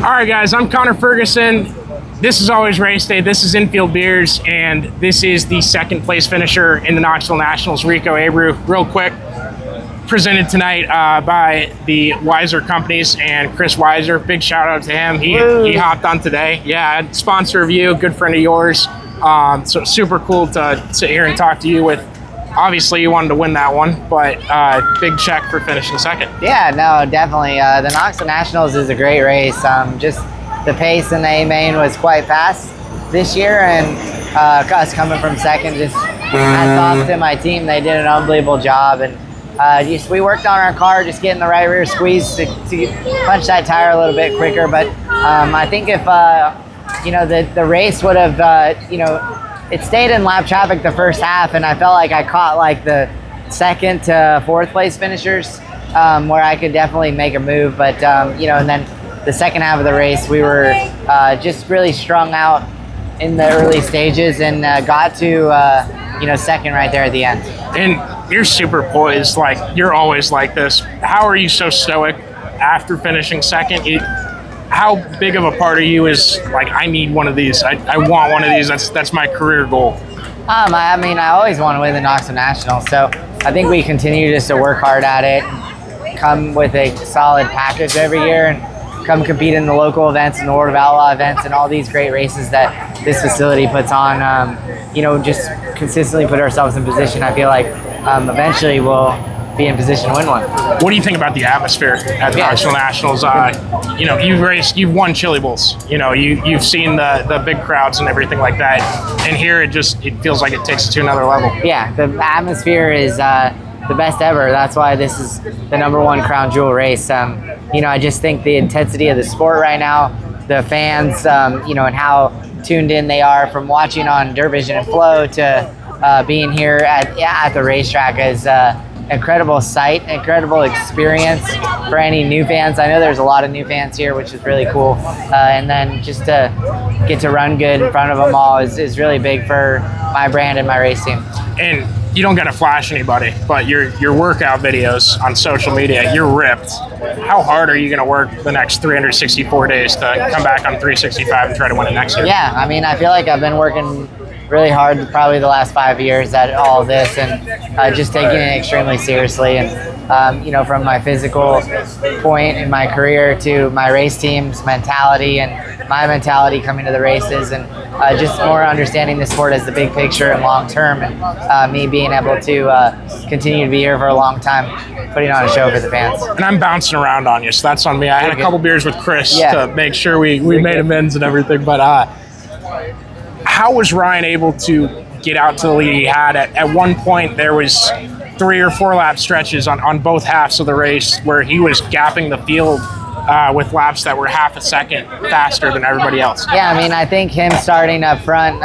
All right, guys, I'm Connor Ferguson. This is always race day. This is Infield Beers, and this is the second place finisher in the Knoxville Nationals, Rico Abreu. Real quick, presented tonight by the Weiser companies and Chris Weiser. Big shout out to him. He hopped on today. Yeah, sponsor of you, good friend of yours. So super cool to sit here and talk to you with. Obviously, you wanted to win that one, but big check for finishing second. Yeah, no, definitely. The Knoxville Nationals is a great race. Just the pace in the A-Main was quite fast this year, and us coming from second, just hats off to my team. They did an unbelievable job, and we worked on our car, just getting the right rear squeeze to punch that tire a little bit quicker. But I think if the race would have it stayed in lap traffic the first half, and I felt like I caught like the second to fourth place finishers where I could definitely make a move. But and then the second half of the race, we were just really strung out in the early stages, and got to second right there at the end. And you're super poised, like you're always like this. How are you so stoic after finishing second? How big of a part of you is like, I need one of these, I want one of these, that's my career goal? I mean, I always want to win the Knoxville Nationals, so I think we continue just to work hard at it, come with a solid package every year, and come compete in the local events and the World of Outlaw events and all these great races that this facility puts on. Just consistently put ourselves in position. I feel like eventually we'll be in position to win one. What do you think about the atmosphere at the Knoxville Nationals? You've won Chili Bowls. You've seen the big crowds and everything like that. And here it feels like it takes it to another level. Yeah, the atmosphere is the best ever. That's why this is the #1 crown jewel race. I just think the intensity of the sport right now, the fans, and how tuned in they are from watching on Dirt and Flow to being here at the racetrack is incredible sight, incredible experience for any new fans. I know there's a lot of new fans here, which is really cool. And then just to get to run good in front of them all is really big for my brand and my race team. And you don't got to flash anybody, but your workout videos on social media, you're ripped. How hard are you going to work the next 364 days to come back on 365 and try to win it next year? Yeah, I mean, I feel like I've been working really hard probably the last 5 years at all of this, and just taking it extremely seriously. And from my physical point in my career to my race team's mentality and my mentality coming to the races, and just more understanding the sport as the big picture and long term, and me being able to continue to be here for a long time, putting on a show for the fans. And I'm bouncing around on you, so that's on me. I had a couple beers with Chris to make sure we made amends and everything, but how was Ryan able to get out to the lead he had? At one point, there was 3 or 4 lap stretches on both halves of the race where he was gapping the field with laps that were half a second faster than everybody else. Yeah, I mean, I think him starting up front,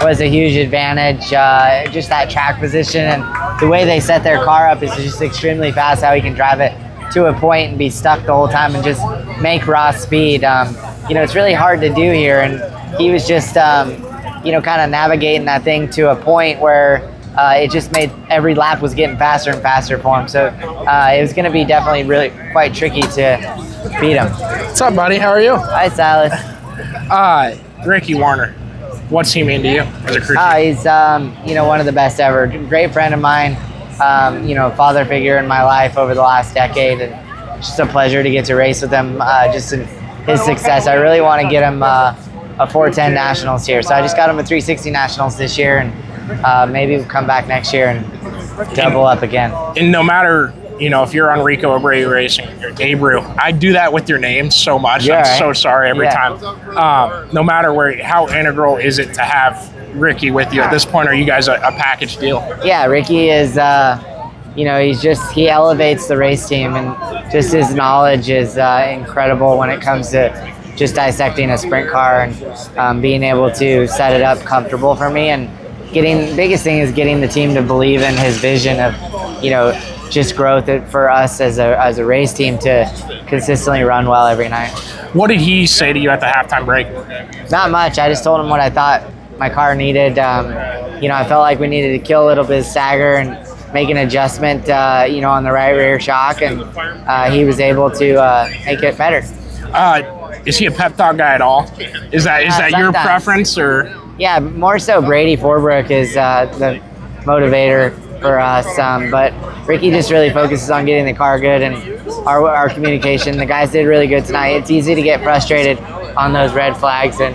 was a huge advantage. Just that track position and the way they set their car up is just extremely fast, how he can drive it to a point and be stuck the whole time and just make raw speed. It's really hard to do here, and he was just, kind of navigating that thing to a point where it just made every lap was getting faster and faster for him. So it was going to be definitely really quite tricky to beat him. What's up, buddy? How are you? Hi, Silas. Ricky Warner, what's he mean to you as a crew chief? He's, one of the best ever. Great friend of mine, father figure in my life over the last decade, and just a pleasure to get to race with him. Just in his success, I really want to get him a 410 Nationals here. So I just got him a 360 Nationals this year, and maybe we'll come back next year and double up again. And no matter, if you're on Rico Abreu Racing, or Abreu, I do that with your name so much. I'm so sorry every time. No matter how integral is it to have Ricky with you? At this point, are you guys a package deal? Yeah, Ricky is, he elevates the race team, and just his knowledge is incredible when it comes to just dissecting a sprint car and being able to set it up comfortable for me, and biggest thing is getting the team to believe in his vision of, just growth for us as a race team to consistently run well every night. What did he say to you at the halftime break? Not much. I just told him what I thought my car needed. I felt like we needed to kill a little bit of stagger and make an adjustment, on the right rear shock, and he was able to make it better. Is he a pep talk guy at all? Is that your Sometimes. preference or? Yeah, more so Brady Forbrook is the motivator for us. But Ricky just really focuses on getting the car good and our communication. The guys did really good tonight. It's easy to get frustrated on those red flags, and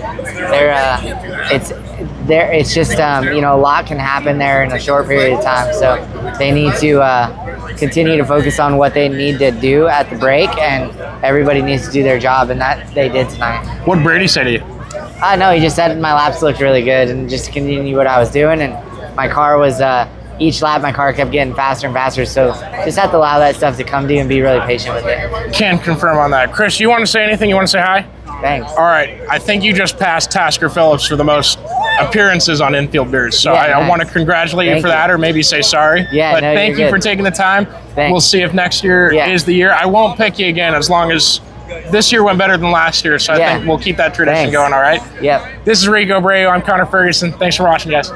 it's just you know, a lot can happen there in a short period of time. So they need to continue to focus on what they need to do at the break, and everybody needs to do their job, and that they did tonight. What Brady say to you? No, he just said my laps looked really good, and just continue what I was doing. And my car was each lap, my car kept getting faster and faster. So just have to allow that stuff to come to you and be really patient with it. Can confirm on that. Chris, you want to say anything? You want to say hi? Thanks. All right. I think you just passed Tasker Phillips for the most appearances on Infield Beers. So Yeah, I nice. want to congratulate you for that, or maybe say sorry. Yeah, but no, thank you're you for good. taking the time. Thanks. We'll see if next year is the year. I won't pick you again as long as this year went better than last year. So I think we'll keep that tradition Thanks. going, all right? Yep. This is Rico Abreu. I'm Connor Ferguson. Thanks for watching, guys.